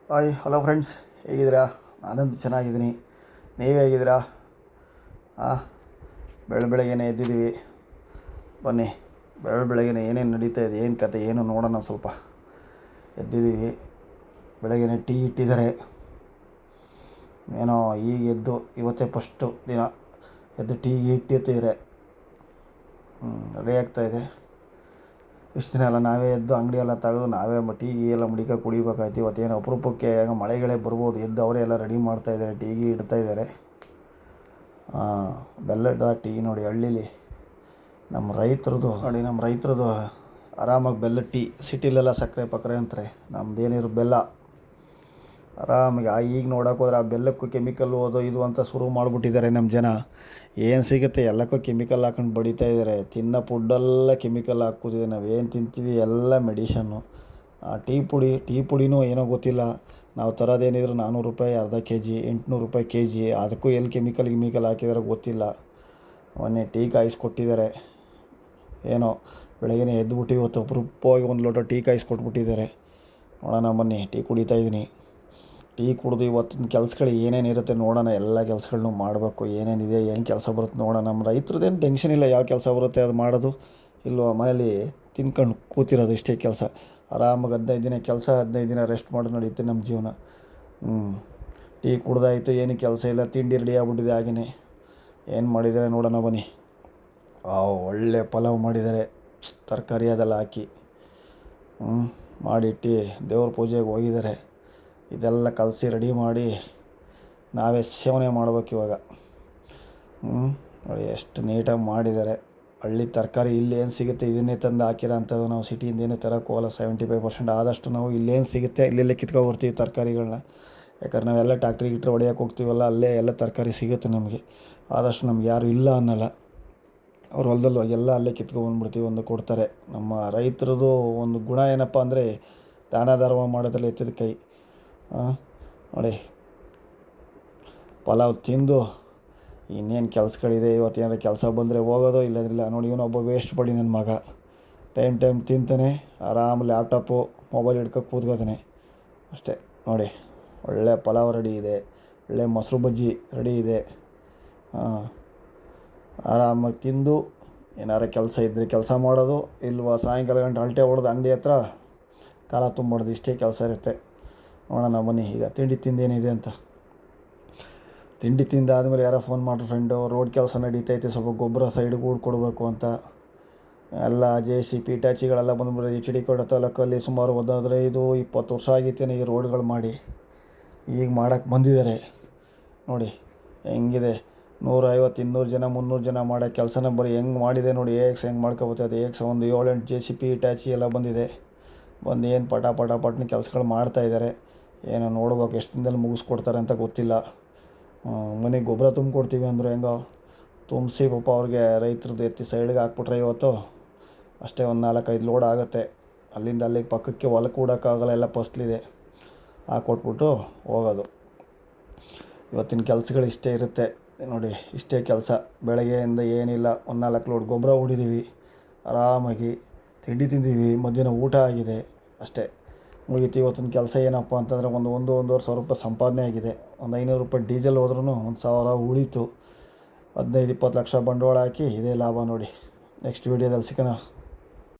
Hi hello friends, ಹೇಗಿದ್ದೀರಾ? ನಾನಂತೂ ಚೆನ್ನಾಗಿದ್ದೀನಿ. ನೀವೇ ಹೇಗಿದ್ದೀರಾ? ಬೆಳಗ್ಗೆನೇ ಎದ್ದಿದ್ದೀವಿ. ಬನ್ನಿ, ಬೆಳಗ್ಗೆನೇ ಏನೇನು ನಡೀತಾ ಇದೆ, ಏನು ಕತೆ, ಏನು ನೋಡೋಣ. ಸ್ವಲ್ಪ ಎದ್ದಿದ್ದೀವಿ. ಬೆಳಗ್ಗೆನೇ ಟೀ ಇಟ್ಟಿದ್ದಾರೆ. ಏನೋ ಈಗ ಎದ್ದು ಇವತ್ತೇ ಫಸ್ಟು ದಿನ ಎದ್ದು ಟೀ ಇಟ್ಟಿರ್ತಿದ್ರೆ ರೆಡಿ ಆಗ್ತಾಯಿದೆ. ಇಷ್ಟು ದಿನ ಎಲ್ಲ ನಾವೇ ಎದ್ದು ಅಂಗಡಿ ಎಲ್ಲ ತೆಗೆದು ನಾವೇ ಟೀ ಎಲ್ಲ ಮಡಿಕ ಕುಡಿಬೇಕಾಯ್ತು. ಇವತ್ತೇನು ಅಪರೂಪಕ್ಕೆ ಮಳೆಗಳೇ ಬರ್ಬೋದು, ಎದ್ದು ಅವರೇ ಎಲ್ಲ ರೆಡಿ ಮಾಡ್ತಾಯಿದ್ದಾರೆ, ಟೀಗೆ ಇಡ್ತಾಯಿದ್ದಾರೆ. ಬೆಲ್ಲದ ಟೀ ನೋಡಿ, ಹಳ್ಳೀಲಿ ನಮ್ಮ ರೈತರದು ಆರಾಮಾಗಿ ಬೆಲ್ಲದ ಟೀ. ಸಿಟಿಲೆಲ್ಲ ಸಕ್ಕರೆ ಪಕ್ಕರೆ ಅಂತಾರೆ, ನಮ್ಮದೇನಿರೋ ಬೆಲ್ಲ ಆರಾಮಾಗಿ. ಈಗ ನೋಡೋಕೆ ಹೋದ್ರೆ ಆ ಬೆಲ್ಲಕ್ಕೂ ಕೆಮಿಕಲ್ಲು ಅದು ಇದು ಅಂತ ಶುರು ಮಾಡಿಬಿಟ್ಟಿದ್ದಾರೆ ನಮ್ಮ ಜನ. ಏನು ಸಿಗುತ್ತೆ ಎಲ್ಲಕ್ಕೂ ಕೆಮಿಕಲ್ ಹಾಕೊಂಡು ಬಡಿತಾ ಇದ್ದಾರೆ. ತಿನ್ನೋ ಫುಡ್ಡೆಲ್ಲ ಕೆಮಿಕಲ್ ಹಾಕ್ಕೋತಿದೆ. ನಾವು ಏನು ತಿಂತೀವಿ ಎಲ್ಲ ಮೆಡಿಷನ್ನು. ಆ ಟೀ ಪುಡಿನೂ ಏನೋ ಗೊತ್ತಿಲ್ಲ. ನಾವು ತರೋದೇನಿದ್ರು 400 ರೂಪಾಯಿ ಅರ್ಧ ಕೆ ಜಿ, 800 ರೂಪಾಯಿ ಕೆ ಜಿ. ಅದಕ್ಕೂ ಎಲ್ಲಿ ಕೆಮಿಕಲ್ ಹಾಕಿದಾರೋ ಗೊತ್ತಿಲ್ಲ. ಮೊನ್ನೆ ಟೀ ಕಾಯಿಸ್ಕೊಟ್ಟಿದ್ದಾರೆ. ಏನೋ ಬೆಳಗ್ಗೆನೇ ಎದ್ದುಬಿಟ್ಟು ಇವತ್ತು ಅಪರೂಪವಾಗಿ ಒಂದು ಲೋಟ ಟೀ ಕಾಯಿಸ್ಕೊಟ್ಬಿಟ್ಟಿದ್ದಾರೆ. ನೋಡೋಣ ಬನ್ನಿ, ಟೀ ಕುಡಿತಾಯಿದ್ದೀನಿ. ಟೀ ಕುಡಿದು ಇವತ್ತಿನ ಕೆಲಸಗಳು ಏನೇನಿರುತ್ತೆ ನೋಡೋಣ. ಎಲ್ಲ ಕೆಲಸಗಳನ್ನೂ ಮಾಡಬೇಕು. ಏನೇನಿದೆ, ಏನು ಕೆಲಸ ಬರುತ್ತೆ ನೋಡೋಣ. ನಮ್ಮ ರೈತರದ್ದೇನು ಟೆನ್ಷನ್ ಇಲ್ಲ, ಯಾವ ಕೆಲಸ ಬರುತ್ತೆ ಅದು ಮಾಡೋದು. ಇಲ್ವ ಮನೇಲಿ ತಿನ್ಕೊಂಡು ಕೂತಿರೋದು ಇಷ್ಟೇ ಕೆಲಸ. ಆರಾಮಾಗಿ 15 ದಿನ ಕೆಲಸ, 15 ದಿನ ರೆಸ್ಟ್ ಮಾಡಿ ನಡೆಯುತ್ತೆ ನಮ್ಮ ಜೀವನ. ಟೀ ಕುಡ್ದಾಯಿತು, ಏನು ಕೆಲಸ ಇಲ್ಲ. ತಿಂಡಿ ರೆಡಿ ಆಗ್ಬಿಟ್ಟಿದೆ ಹಾಗೆಯೇ. ಏನು ಮಾಡಿದ್ದಾರೆ ನೋಡೋಣ ಬನ್ನಿ. ಒಳ್ಳೆ ಪಲಾವ್ ಮಾಡಿದ್ದಾರೆ, ತರಕಾರಿ ಅದೆಲ್ಲ ಹಾಕಿ ಮಾಡಿಟ್ಟು ದೇವ್ರ ಪೂಜೆಗೆ ಹೋಗಿದ್ದಾರೆ. ಇದೆಲ್ಲ ಕಲಸಿ ರೆಡಿ ಮಾಡಿ ನಾವೇ ಸೇವನೆ ಮಾಡ್ಬೇಕು ಇವಾಗ. ನೋಡಿ ಎಷ್ಟು ನೀಟಾಗಿ ಮಾಡಿದ್ದಾರೆ. ಹಳ್ಳಿ ತರಕಾರಿ ಇಲ್ಲೇನು ಸಿಗುತ್ತೆ ಇದನ್ನೇ ತಂದು ಹಾಕಿರೋ ಅಂಥದ್ದು. ನಾವು ಸಿಟಿಯಿಂದ ಏನೂ ತರೋಕ್ಕೆ ಹೋಗಲ್ಲ. 75% ಆದಷ್ಟು ನಾವು ಇಲ್ಲೇನು ಸಿಗುತ್ತೆ ಇಲ್ಲೆಲ್ಲೇ ಕಿತ್ಕೊಬರ್ತೀವಿ ತರಕಾರಿಗಳನ್ನ. ಯಾಕಂದ್ರೆ ನಾವೆಲ್ಲ ಟ್ಯಾಕ್ಟ್ರಿಗೆ ಹೊಡೆಯೋಕೆ ಹೋಗ್ತೀವಲ್ಲ, ಅಲ್ಲೇ ಎಲ್ಲ ತರಕಾರಿ ಸಿಗುತ್ತೆ ನಮಗೆ. ಆದಷ್ಟು ನಮ್ಗೆ ಯಾರು ಇಲ್ಲ ಅನ್ನಲ್ಲ. ಅವ್ರ ಹೊಲದಲ್ಲಿ ಎಲ್ಲ ಅಲ್ಲೇ ಕಿತ್ಕೊಬಂದ್ಬಿಡ್ತೀವಿ, ಒಂದು ಕೊಡ್ತಾರೆ. ನಮ್ಮ ರೈತರದು ಒಂದು ಗುಣ ಏನಪ್ಪ ಅಂದರೆ ದಾನ ಧರ್ಮ ಮಾಡೋದ್ರಲ್ಲಿ ಎತ್ತಿದ ಕೈ. ನೋಡಿ ಪಲಾವ್ ತಿಂದು ಇನ್ನೇನು ಕೆಲಸಗಳಿದೆ. ಇವತ್ತೇನಾರು ಕೆಲಸ ಬಂದರೆ ಹೋಗೋದು, ಇಲ್ಲದ್ರಿಲ್ಲ. ನೋಡಿ ಇವನೊಬ್ಬ ವೇಸ್ಟ್ ಪಡಿ ನನ್ನ ಮಗ ಟೈಮ್ ತಿಂತಾನೆ, ಆರಾಮ ಲ್ಯಾಪ್ಟಾಪು ಮೊಬೈಲ್ ಹಿಡ್ಕೊಂಡು ಕೂತ್ಕೋತಾನೆ ಅಷ್ಟೇ. ನೋಡಿ ಒಳ್ಳೆ ಪಲಾವ್ ರೆಡಿ ಇದೆ, ಒಳ್ಳೆ ಮೊಸರು ಬಜ್ಜಿ ರೆಡಿ ಇದೆ. ಆರಾಮಾಗಿ ತಿಂದು ಏನಾರು ಕೆಲಸ ಇದ್ದರೆ ಕೆಲಸ ಮಾಡೋದು, ಇಲ್ವ ಸಾಯಂಕಾಲ ಗಂಟೆ ಅಲ್ಟೆ ಹೊಡೆದು ಅಂಗಡಿ ಹತ್ರ ಕಾಲ ತುಂಬೋದು. ಇಷ್ಟೇ ಕೆಲಸ ಇರುತ್ತೆ. ನೋಡೋಣ ಬನ್ನಿ ಈಗ ತಿಂಡಿ ತಿಂದೇನಿದೆ ಅಂತ. ತಿಂಡಿ ತಿಂದಾದಮೇಲೆ ಯಾರೋ ಫೋನ್ ಮಾಡ್ರು ಫ್ರೆಂಡು, ರೋಡ್ ಕೆಲಸ ನಡೀತೈತೆ, ಸ್ವಲ್ಪ ಗೊಬ್ಬರ ಸೈಡಿಗೆ ಕೊಡಬೇಕು ಅಂತ. ಎಲ್ಲ JCB ಇಟಾಚಿಗಳೆಲ್ಲ ಬಂದ್ಬಿಟ್ಟು HD ಕೋಟೆ ತಾಲೂಕಲ್ಲಿ ಸುಮಾರು 15-20 ವರ್ಷ ಆಗಿತ್ತೇನೆ ಈ ರೋಡ್ಗಳು ಮಾಡಿ. ಈಗ ಮಾಡೋಕ್ಕೆ ಬಂದಿದ್ದಾರೆ. ನೋಡಿ ಹೆಂಗಿದೆ, 150-200 ಜನ 300 ಜನ ಮಾಡೋ ಕೆಲಸನ ಬರೀ ಹೆಂಗೆ ಮಾಡಿದೆ ನೋಡಿ. ಹೆಂಗೆ ಮಾಡ್ಕೊಬರ್ತದೆ. ಒಂದು 7-8 JCB ಇಟಾಚಿ ಎಲ್ಲ ಬಂದಿದೆ. ಬಂದು ಏನು ಪಟನ ಕೆಲಸಗಳು ಮಾಡ್ತಾಯಿದ್ದಾರೆ. ಏನೋ ನೋಡ್ಬೇಕು ಎಷ್ಟು ದಿನದಲ್ಲಿ ಮುಗಿಸ್ಕೊಡ್ತಾರೆ ಅಂತ ಗೊತ್ತಿಲ್ಲ. ಮನೆಗೆ ಗೊಬ್ಬರ ತುಂಬಿಕೊಡ್ತೀವಿ ಅಂದರು. ಹೆಂಗೋ ತುಂಬಿಸಿ ಪಾಪ ಅವ್ರಿಗೆ ರೈತರದ್ದು ಎತ್ತಿ ಸೈಡ್ಗೆ ಹಾಕ್ಬಿಟ್ರೆ ಇವತ್ತು ಅಷ್ಟೇ ಒಂದು 4-5 ಲೋಡ್ ಆಗುತ್ತೆ. ಅಲ್ಲಿಂದ ಅಲ್ಲಿಗೆ ಪಕ್ಕಕ್ಕೆ ಹೊಲಕ್ಕೆ ಕೂಡೋಕ್ಕಾಗಲ್ಲ, ಎಲ್ಲ ಫಸ್ಲಿದೆ. ಹಾಕ್ಕೊಟ್ಬಿಟ್ಟು ಹೋಗೋದು. ಇವತ್ತಿನ ಕೆಲಸಗಳು ಇಷ್ಟೇ ಇರುತ್ತೆ ನೋಡಿ. ಇಷ್ಟೇ ಕೆಲಸ. ಬೆಳಗ್ಗೆಯಿಂದ ಏನಿಲ್ಲ, ಒಂದು 4 ಲೋಡ್ ಗೊಬ್ಬರ ಹೊಡಿದ್ದೀವಿ, ಆರಾಮಾಗಿ ತಿಂಡಿ ತಿಂದೀವಿ, ಮಧ್ಯಾಹ್ನ ಊಟ ಆಗಿದೆ ಅಷ್ಟೇ, ಮುಗೀತು. ಇವತ್ತಿನ ಕೆಲಸ ಏನಪ್ಪ ಅಂತಂದರೆ ಒಂದೂವರೆ ಸಾವಿರ ರೂಪಾಯಿ ಸಂಪಾದನೆ ಆಗಿದೆ. ಒಂದು 500 ರೂಪಾಯಿ ಡೀಸೆಲ್ ಹೋದ್ರೂ 1000 ಉಳೀತು. 15-20 ಲಕ್ಷ ಬಂಡವಾಳ ಹಾಕಿ ಇದೇ ಲಾಭ ನೋಡಿ. ನೆಕ್ಸ್ಟ್ ವೀಡಿಯೋದಲ್ಲಿ ಸಿಗೋಣ.